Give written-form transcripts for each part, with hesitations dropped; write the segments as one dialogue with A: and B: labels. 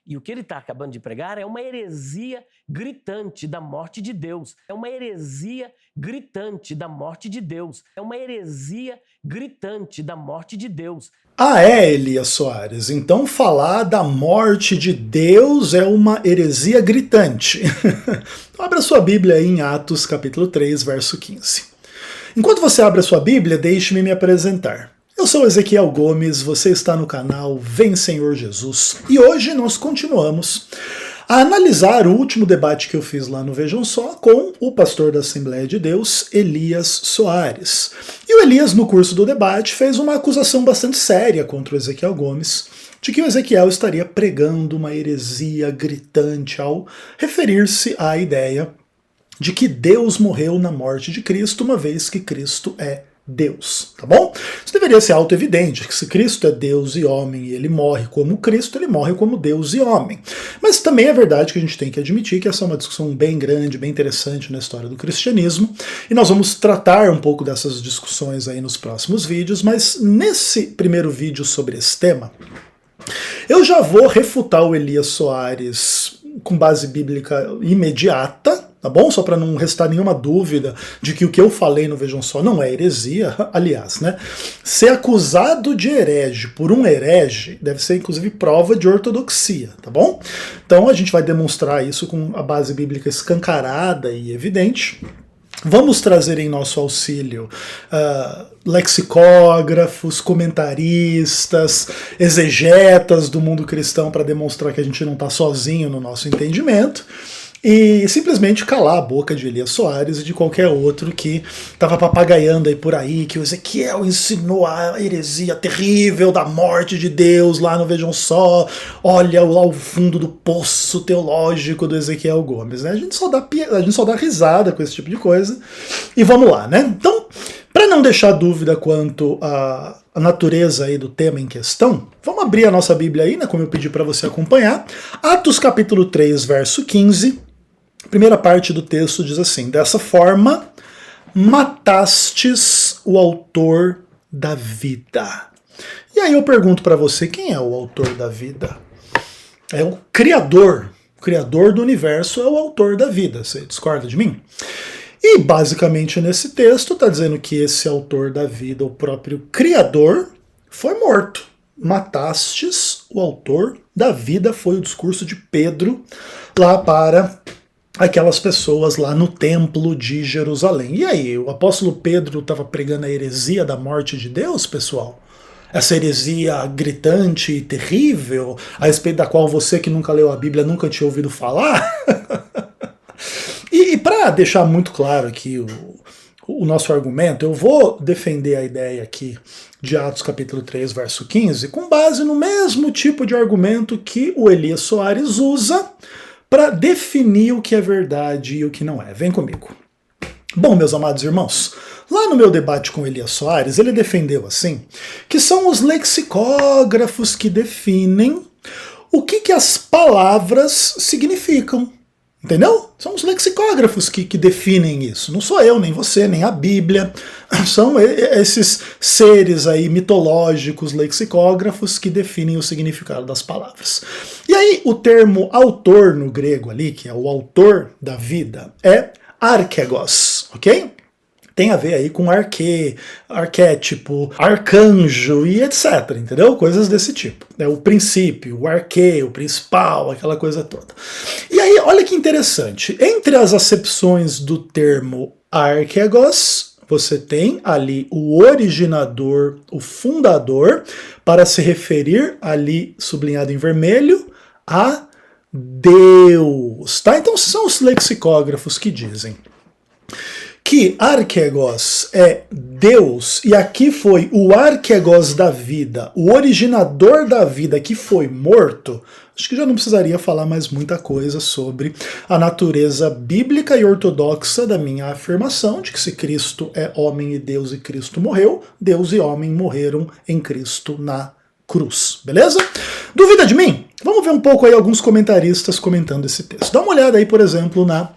A: E o que ele está acabando de pregar é uma heresia gritante da morte de Deus. É uma heresia gritante da morte de Deus. É uma heresia gritante da morte de Deus.
B: Ah, é, Elias Soares. Então falar da morte de Deus é uma heresia gritante. Abra sua Bíblia aí em Atos capítulo 3, verso 15. Enquanto você abre a sua Bíblia, deixe-me me apresentar. Eu sou Ezequiel Gomes, você está no canal Vem Senhor Jesus, e hoje nós continuamos a analisar o último debate que eu fiz lá no Vejam Só com o pastor da Assembleia de Deus, Elias Soares. E o Elias, no curso do debate, fez uma acusação bastante séria contra o Ezequiel Gomes, de que o Ezequiel estaria pregando uma heresia gritante ao referir-se à ideia de que Deus morreu na morte de Cristo, uma vez que Cristo é Deus, tá bom? Isso deveria ser auto-evidente, que se Cristo é Deus e homem e ele morre como Cristo, ele morre como Deus e homem. Mas também é verdade que a gente tem que admitir que essa é uma discussão bem grande, bem interessante na história do cristianismo, e nós vamos tratar um pouco dessas discussões aí nos próximos vídeos, mas nesse primeiro vídeo sobre esse tema, eu já vou refutar o Elias Soares com base bíblica imediata, tá bom? Só para não restar nenhuma dúvida de que o que eu falei no Vejam Só não é heresia. Aliás, né? Ser acusado de herege por um herege deve ser, inclusive, prova de ortodoxia, tá bom? Então a gente vai demonstrar isso com a base bíblica escancarada e evidente. Vamos trazer em nosso auxílio lexicógrafos, comentaristas, exegetas do mundo cristão para demonstrar que a gente não está sozinho no nosso entendimento. E simplesmente calar a boca de Elias Soares e de qualquer outro que estava papagaiando aí por aí, que o Ezequiel ensinou a heresia terrível da morte de Deus lá no Vejam Só, olha ao fundo do poço teológico do Ezequiel Gomes, né? A gente só dá risada com esse tipo de coisa. E vamos lá, né? Então, para não deixar dúvida quanto à natureza aí do tema em questão, vamos abrir a nossa Bíblia aí, né, como eu pedi para você acompanhar. Atos capítulo 3, verso 15. Primeira parte do texto diz assim: dessa forma, matastes o autor da vida. E aí eu pergunto para você, quem é o autor da vida? É o Criador. O Criador do universo é o autor da vida. Você discorda de mim? E basicamente nesse texto está dizendo que esse autor da vida, o próprio Criador, foi morto. Matastes o autor da vida, foi o discurso de Pedro lá para aquelas pessoas lá no templo de Jerusalém. E aí, o apóstolo Pedro estava pregando a heresia da morte de Deus, pessoal? Essa heresia gritante e terrível, a respeito da qual você que nunca leu a Bíblia nunca tinha ouvido falar? E para deixar muito claro aqui o nosso argumento, eu vou defender a ideia aqui de Atos capítulo 3, verso 15, com base no mesmo tipo de argumento que o Elias Soares usa para definir o que é verdade e o que não é. Vem comigo. Bom, meus amados irmãos, lá no meu debate com Elias Soares, ele defendeu assim, que são os lexicógrafos que definem o que as palavras significam. Entendeu? São os lexicógrafos que definem isso. Não sou eu, nem você, nem a Bíblia. São esses seres aí mitológicos, lexicógrafos, que definem o significado das palavras. E aí, o termo autor no grego ali, que é o autor da vida, é arquegos, ok? Tem a ver aí com arquétipo, arcanjo e etc, entendeu? Coisas desse tipo. É o princípio, o arquê, o principal, aquela coisa toda. E aí, olha que interessante. Entre as acepções do termo arquegos, você tem ali o originador, o fundador, para se referir ali, sublinhado em vermelho, a Deus. Tá? Então são os lexicógrafos que dizem que arquegos é Deus, e aqui foi o arquegos da vida, o originador da vida que foi morto, acho que já não precisaria falar mais muita coisa sobre a natureza bíblica e ortodoxa da minha afirmação de que se Cristo é homem e Deus e Cristo morreu, Deus e homem morreram em Cristo na cruz, beleza? Duvida de mim? Vamos ver um pouco aí alguns comentaristas comentando esse texto. Dá uma olhada aí, por exemplo, na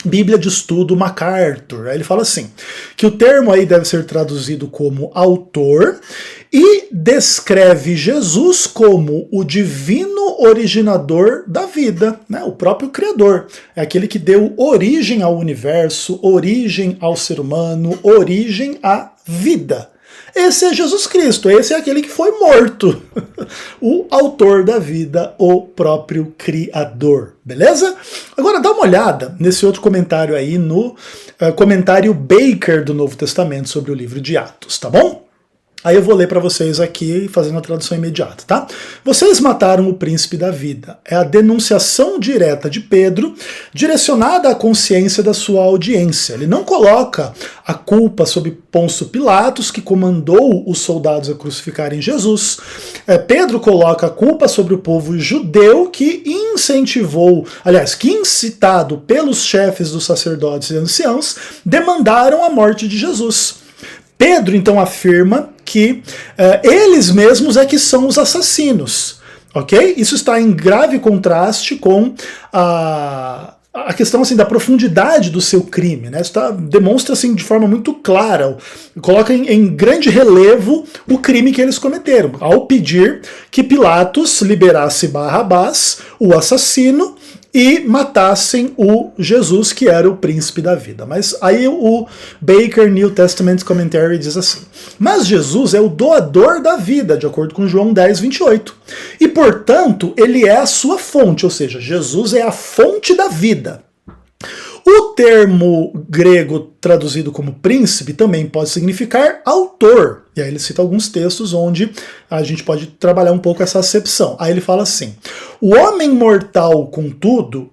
B: Bíblia de Estudo MacArthur. Ele fala assim, que o termo aí deve ser traduzido como autor e descreve Jesus como o divino originador da vida, né? O próprio Criador. É aquele que deu origem ao universo, origem ao ser humano, origem à vida. Esse é Jesus Cristo, esse é aquele que foi morto, o autor da vida, o próprio Criador, beleza? Agora dá uma olhada nesse outro comentário aí no comentário Baker do Novo Testamento sobre o livro de Atos, tá bom? Aí eu vou ler para vocês aqui, fazendo a tradução imediata, tá? Vocês mataram o príncipe da vida. É a denunciação direta de Pedro, direcionada à consciência da sua audiência. Ele não coloca a culpa sobre Pôncio Pilatos, que comandou os soldados a crucificarem Jesus. Pedro coloca a culpa sobre o povo judeu, que incentivou, aliás, que incitado pelos chefes dos sacerdotes e anciãos, demandaram a morte de Jesus. Pedro, então, afirma que eles mesmos é que são os assassinos, ok? Isso está em grave contraste com a questão assim, da profundidade do seu crime, né? Isso demonstra assim, de forma muito clara, coloca em grande relevo o crime que eles cometeram, ao pedir que Pilatos liberasse Barrabás, o assassino, e matassem o Jesus, que era o príncipe da vida. Mas aí o Baker New Testament Commentary diz assim, mas Jesus é o doador da vida, de acordo com João 10, 28. E, portanto, ele é a sua fonte, ou seja, Jesus é a fonte da vida. O termo grego traduzido como príncipe também pode significar autor. E aí ele cita alguns textos onde a gente pode trabalhar um pouco essa acepção. Aí ele fala assim, o homem mortal, contudo,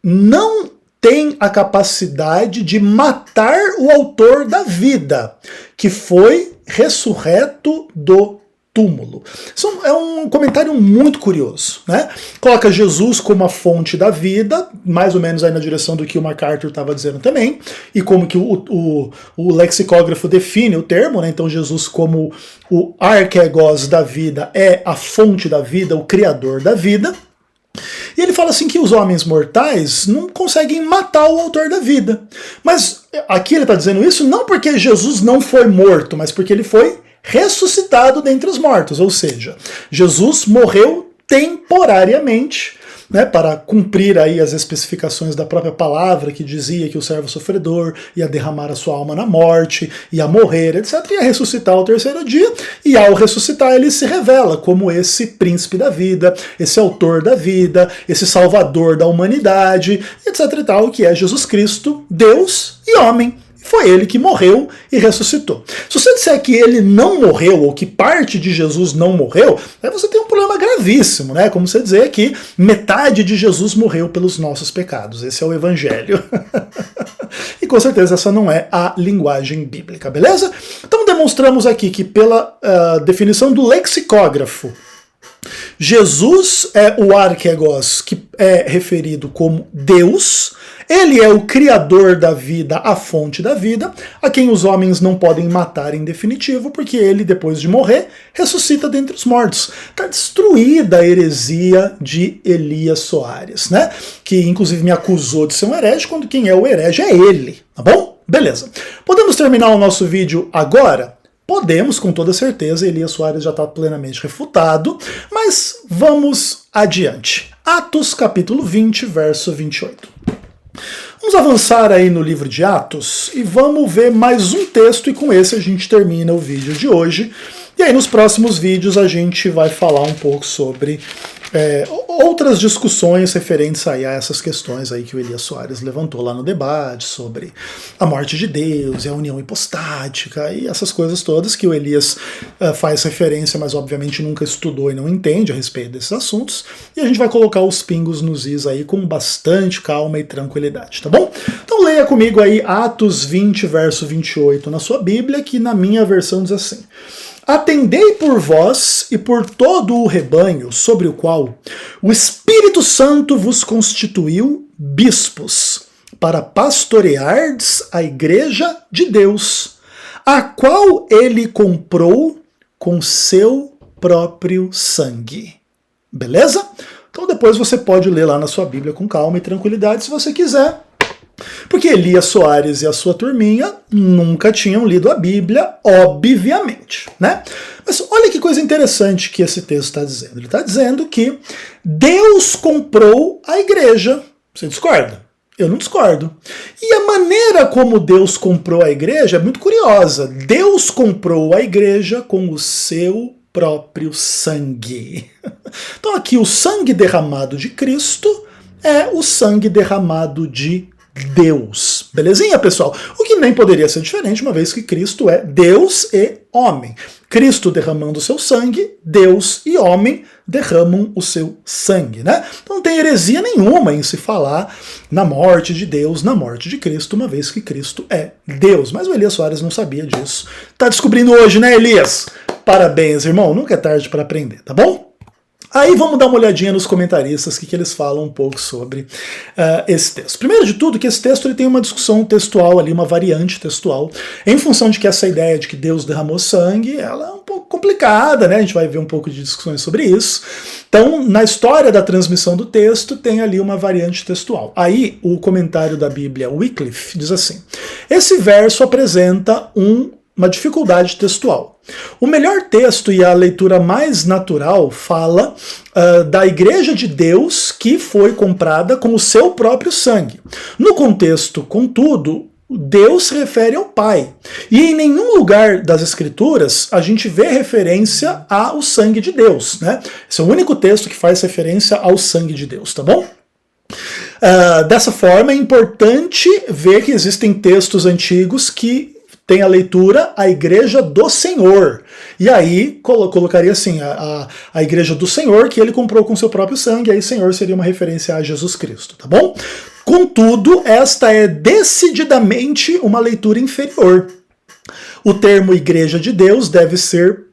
B: não tem a capacidade de matar o autor da vida, que foi ressurreto do túmulo. Isso é um comentário muito curioso, né? Coloca Jesus como a fonte da vida, mais ou menos aí na direção do que o MacArthur estava dizendo também, e como que o lexicógrafo define o termo, né? Então Jesus como o arquegos da vida é a fonte da vida, o criador da vida. E ele fala assim que os homens mortais não conseguem matar o autor da vida. Mas aqui ele está dizendo isso não porque Jesus não foi morto, mas porque ele foi ressuscitado dentre os mortos, ou seja, Jesus morreu temporariamente, né, para cumprir aí as especificações da própria palavra que dizia que o servo sofredor ia derramar a sua alma na morte, ia morrer, etc, ia ressuscitar ao terceiro dia, e ao ressuscitar ele se revela como esse príncipe da vida, esse autor da vida, esse salvador da humanidade, etc e tal, que é Jesus Cristo, Deus e homem. Foi ele que morreu e ressuscitou. Se você disser que ele não morreu, ou que parte de Jesus não morreu, aí você tem um problema gravíssimo, né? Como você dizer que metade de Jesus morreu pelos nossos pecados. Esse é o evangelho. E com certeza essa não é a linguagem bíblica, beleza? Então demonstramos aqui que pela definição do lexicógrafo, Jesus é o arquegos, que é referido como Deus. Ele é o criador da vida, a fonte da vida, a quem os homens não podem matar em definitivo, porque ele, depois de morrer, ressuscita dentre os mortos. Está destruída a heresia de Elias Soares, né? Que inclusive me acusou de ser um herege, quando quem é o herege é ele, tá bom? Beleza. Podemos terminar o nosso vídeo agora? Podemos, com toda certeza, Elias Soares já está plenamente refutado, mas vamos adiante. Atos capítulo 20, verso 28. Vamos avançar aí no livro de Atos e vamos ver mais um texto, e com esse a gente termina o vídeo de hoje. E aí nos próximos vídeos a gente vai falar um pouco sobre outras discussões referentes aí a essas questões aí que o Elias Soares levantou lá no debate, sobre a morte de Deus e a união hipostática e essas coisas todas que o Elias faz referência, mas obviamente nunca estudou e não entende a respeito desses assuntos. E a gente vai colocar os pingos nos is aí com bastante calma e tranquilidade, tá bom? Então leia comigo aí Atos 20, verso 28 na sua Bíblia, que na minha versão diz assim: atendei por vós e por todo o rebanho sobre o qual o Espírito Santo vos constituiu bispos, para pastoreardes a igreja de Deus, a qual ele comprou com seu próprio sangue. Beleza? Então depois você pode ler lá na sua Bíblia com calma e tranquilidade se você quiser. Porque Elias Soares e a sua turminha nunca tinham lido a Bíblia, obviamente, né? Mas olha que coisa interessante que esse texto está dizendo. Ele está dizendo que Deus comprou a igreja. Você discorda? Eu não discordo. E a maneira como Deus comprou a igreja é muito curiosa. Deus comprou a igreja com o seu próprio sangue. Então aqui o sangue derramado de Cristo é o sangue derramado de Deus. Belezinha, pessoal? O que nem poderia ser diferente, uma vez que Cristo é Deus e homem. Cristo derramando o seu sangue, Deus e homem derramam o seu sangue, né? Então não tem heresia nenhuma em se falar na morte de Deus, na morte de Cristo, uma vez que Cristo é Deus. Mas o Elias Soares não sabia disso. Tá descobrindo hoje, né, Elias? Parabéns, irmão. Nunca é tarde para aprender, tá bom? Aí vamos dar uma olhadinha nos comentaristas, que eles falam um pouco sobre esse texto. Primeiro de tudo, que esse texto ele tem uma discussão textual ali, uma variante textual, em função de que essa ideia de que Deus derramou sangue, ela é um pouco complicada, né? A gente vai ver um pouco de discussões sobre isso. Então, na história da transmissão do texto, tem ali uma variante textual. Aí, o comentário da Bíblia, Wycliffe, diz assim: esse verso apresenta uma dificuldade textual. O melhor texto e a leitura mais natural fala da igreja de Deus que foi comprada com o seu próprio sangue. No contexto, contudo, Deus se refere ao Pai. E em nenhum lugar das Escrituras a gente vê referência ao sangue de Deus, né? Esse é o único texto que faz referência ao sangue de Deus, tá bom? Dessa forma, é importante ver que existem textos antigos que tem a leitura a igreja do Senhor. E aí colocaria assim, a igreja do Senhor, que ele comprou com seu próprio sangue, aí Senhor seria uma referência a Jesus Cristo, tá bom? Contudo, esta é decididamente uma leitura inferior. O termo igreja de Deus deve ser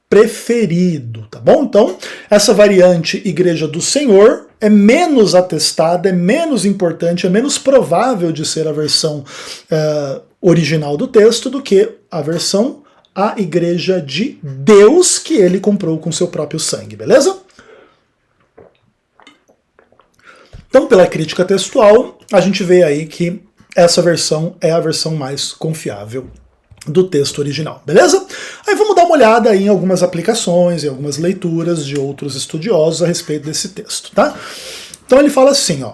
B: preferido, tá bom? Então, essa variante igreja do Senhor é menos atestada, é menos importante, é menos provável de ser a versão original do texto do que a versão a igreja de Deus que ele comprou com seu próprio sangue, beleza? Então, pela crítica textual, a gente vê aí que essa versão é a versão mais confiável do texto original, beleza? Aí vamos dar uma olhada aí em algumas aplicações e algumas leituras de outros estudiosos a respeito desse texto, tá? Então ele fala assim, ó,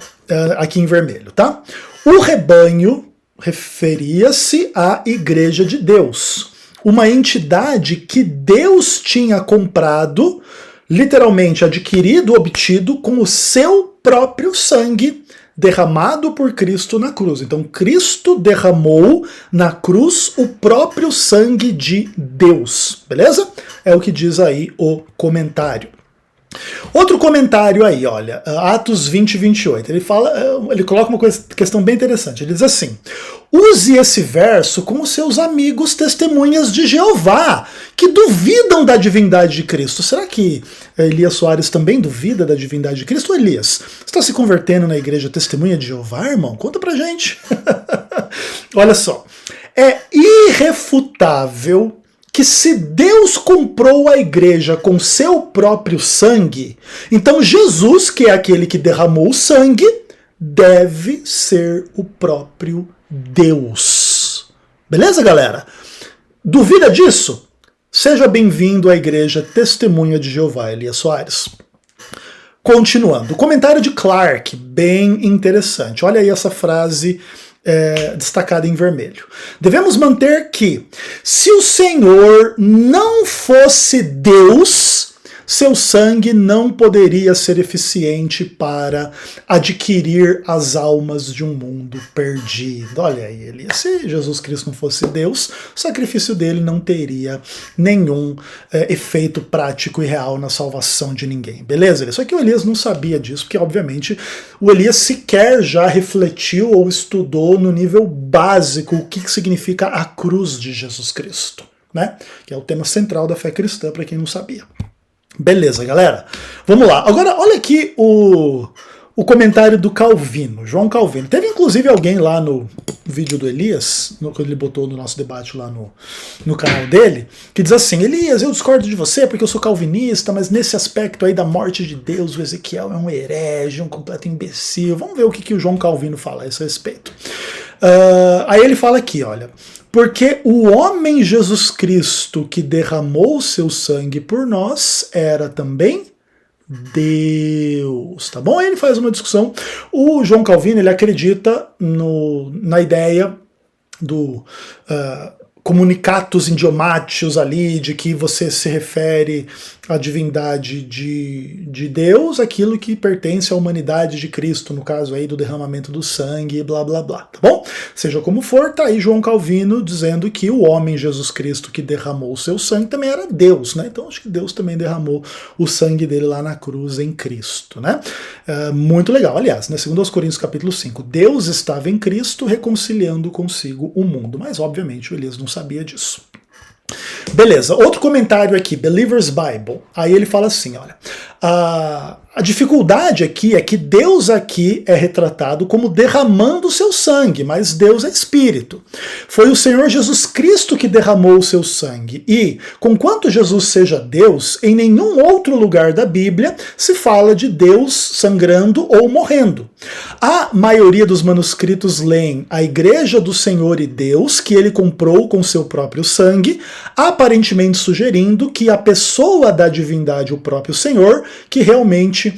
B: aqui em vermelho, tá? O rebanho referia-se à Igreja de Deus, uma entidade que Deus tinha comprado, literalmente adquirido, obtido com o seu próprio sangue derramado por Cristo na cruz. Então Cristo derramou na cruz o próprio sangue de Deus, beleza? É o que diz aí o comentário. Outro comentário aí, olha, Atos 20, 28, ele coloca uma questão bem interessante, ele diz assim: use esse verso com os seus amigos testemunhas de Jeová, que duvidam da divindade de Cristo. Será que Elias Soares também duvida da divindade de Cristo? Elias, você está se convertendo na igreja testemunha de Jeová, irmão? Conta pra gente. Olha só, é irrefutável que se Deus comprou a igreja com seu próprio sangue, então Jesus, que é aquele que derramou o sangue, deve ser o próprio Deus. Beleza, galera? Duvida disso? Seja bem-vindo à igreja Testemunha de Jeová, Elias Soares. Continuando, o comentário de Clark, bem interessante. Olha aí essa frase destacada em vermelho. Devemos manter que, se o Senhor não fosse Deus, seu sangue não poderia ser eficiente para adquirir as almas de um mundo perdido. Olha aí, Elias, se Jesus Cristo não fosse Deus, o sacrifício dele não teria nenhum efeito prático e real na salvação de ninguém. Beleza, Elias? Só que o Elias não sabia disso, porque obviamente o Elias sequer já refletiu ou estudou no nível básico o que significa a cruz de Jesus Cristo, né? Que é o tema central da fé cristã, para quem não sabia. Beleza, galera? Vamos lá. Agora, olha aqui o o comentário do Calvino, João Calvino. Teve inclusive alguém lá no vídeo do Elias, quando ele botou no nosso debate lá no canal dele, que diz assim: Elias, eu discordo de você porque eu sou calvinista, mas nesse aspecto aí da morte de Deus, o Ezequiel é um herege, um completo imbecil. Vamos ver o que o João Calvino fala a esse respeito. Aí ele fala aqui, olha: porque o homem Jesus Cristo que derramou seu sangue por nós era também Deus, tá bom? Aí ele faz uma discussão. O João Calvino, ele acredita na ideia do communicatus idiomáticos ali, de que você se refere à divindade de Deus, aquilo que pertence à humanidade de Cristo, no caso aí do derramamento do sangue, blá blá blá, tá bom? Seja como for, tá aí João Calvino dizendo que o homem Jesus Cristo que derramou o seu sangue também era Deus, né? Então acho que Deus também derramou o sangue dele lá na cruz em Cristo, né? Muito legal. Aliás, né, segundo aos Coríntios capítulo 5, Deus estava em Cristo reconciliando consigo o mundo, mas obviamente o Elias não sabia disso. Beleza, outro comentário aqui, Believer's Bible. Aí ele fala assim, olha, a dificuldade aqui é que Deus aqui é retratado como derramando o seu sangue, mas Deus é espírito. Foi o Senhor Jesus Cristo que derramou o seu sangue. E, conquanto Jesus seja Deus, em nenhum outro lugar da Bíblia se fala de Deus sangrando ou morrendo. A maioria dos manuscritos leem a Igreja do Senhor e Deus, que ele comprou com seu próprio sangue, aparentemente sugerindo que a pessoa da divindade, o próprio Senhor, que realmente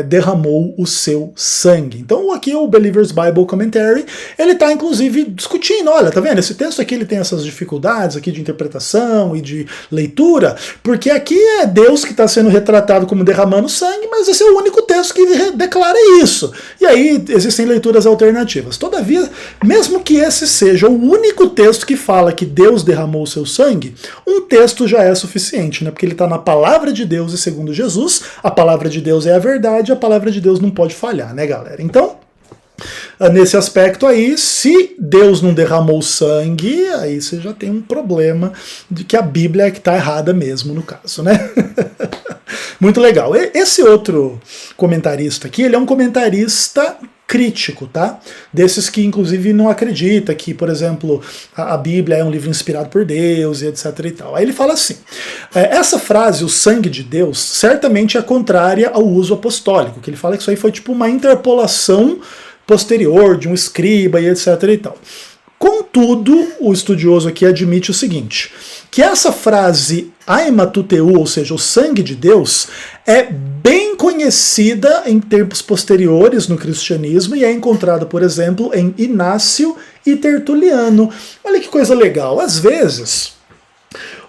B: derramou o seu sangue. Então aqui o Believer's Bible Commentary, ele está inclusive discutindo, olha, tá vendo? Esse texto aqui ele tem essas dificuldades aqui de interpretação e de leitura, porque aqui é Deus que está sendo retratado como derramando sangue, mas esse é o único texto que declara isso. E aí existem leituras alternativas. Todavia, mesmo que esse seja o único texto que fala que Deus derramou o seu sangue, um texto já é suficiente, né? Porque ele está na palavra de Deus e segundo Jesus, a palavra de Deus é a verdade, a palavra de Deus não pode falhar, né, galera? Então, nesse aspecto aí, se Deus não derramou sangue, aí você já tem um problema de que a Bíblia é que está errada mesmo, no caso, né? Muito legal. Esse outro comentarista aqui, ele é um comentarista crítico, tá? Desses que, inclusive, não acredita que, por exemplo, a Bíblia é um livro inspirado por Deus e etc e tal. Aí ele fala assim, essa frase, o sangue de Deus, certamente é contrária ao uso apostólico, que ele fala que isso aí foi tipo uma interpolação posterior de um escriba e etc e tal. Contudo, o estudioso aqui admite o seguinte, que essa frase aimatuteu, ou seja, o sangue de Deus, é bem conhecida em tempos posteriores no cristianismo e é encontrada, por exemplo, em Inácio e Tertuliano. Olha que coisa legal. Às vezes,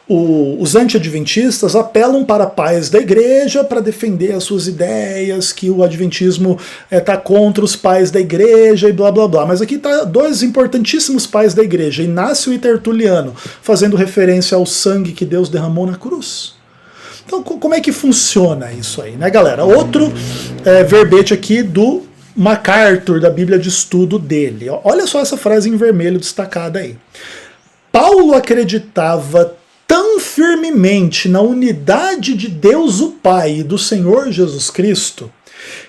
B: os anti-adventistas apelam para pais da igreja para defender as suas ideias, que o adventismo está contra os pais da igreja e blá blá blá. Mas aqui está dois importantíssimos pais da igreja, Inácio e Tertuliano, fazendo referência ao sangue que Deus derramou na cruz. Então como é que funciona isso aí, né, galera? Outro verbete aqui do MacArthur, da Bíblia de Estudo dele. Olha só essa frase em vermelho destacada aí. Paulo acreditava tão firmemente na unidade de Deus o Pai e do Senhor Jesus Cristo,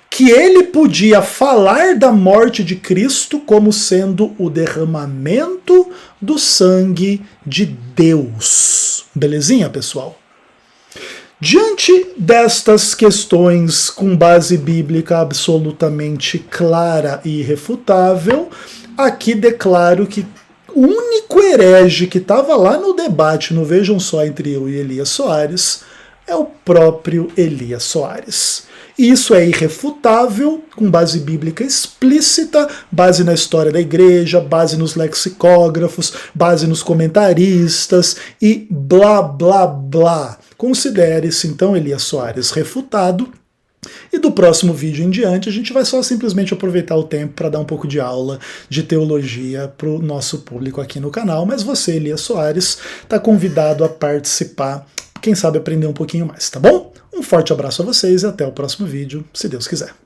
B: que ele podia falar da morte de Cristo como sendo o derramamento do sangue de Deus. Belezinha, pessoal? Diante destas questões com base bíblica absolutamente clara e irrefutável, aqui declaro que o único herege que estava lá no debate, no Vejam Só, entre eu e Elias Soares, é o próprio Elias Soares. E isso é irrefutável, com base bíblica explícita, base na história da igreja, base nos lexicógrafos, base nos comentaristas e blá blá blá. Considere-se então Elias Soares refutado. E do próximo vídeo em diante a gente vai só simplesmente aproveitar o tempo para dar um pouco de aula de teologia para o nosso público aqui no canal, mas você, Elias Soares, está convidado a participar, quem sabe aprender um pouquinho mais, tá bom? Um forte abraço a vocês e até o próximo vídeo, se Deus quiser.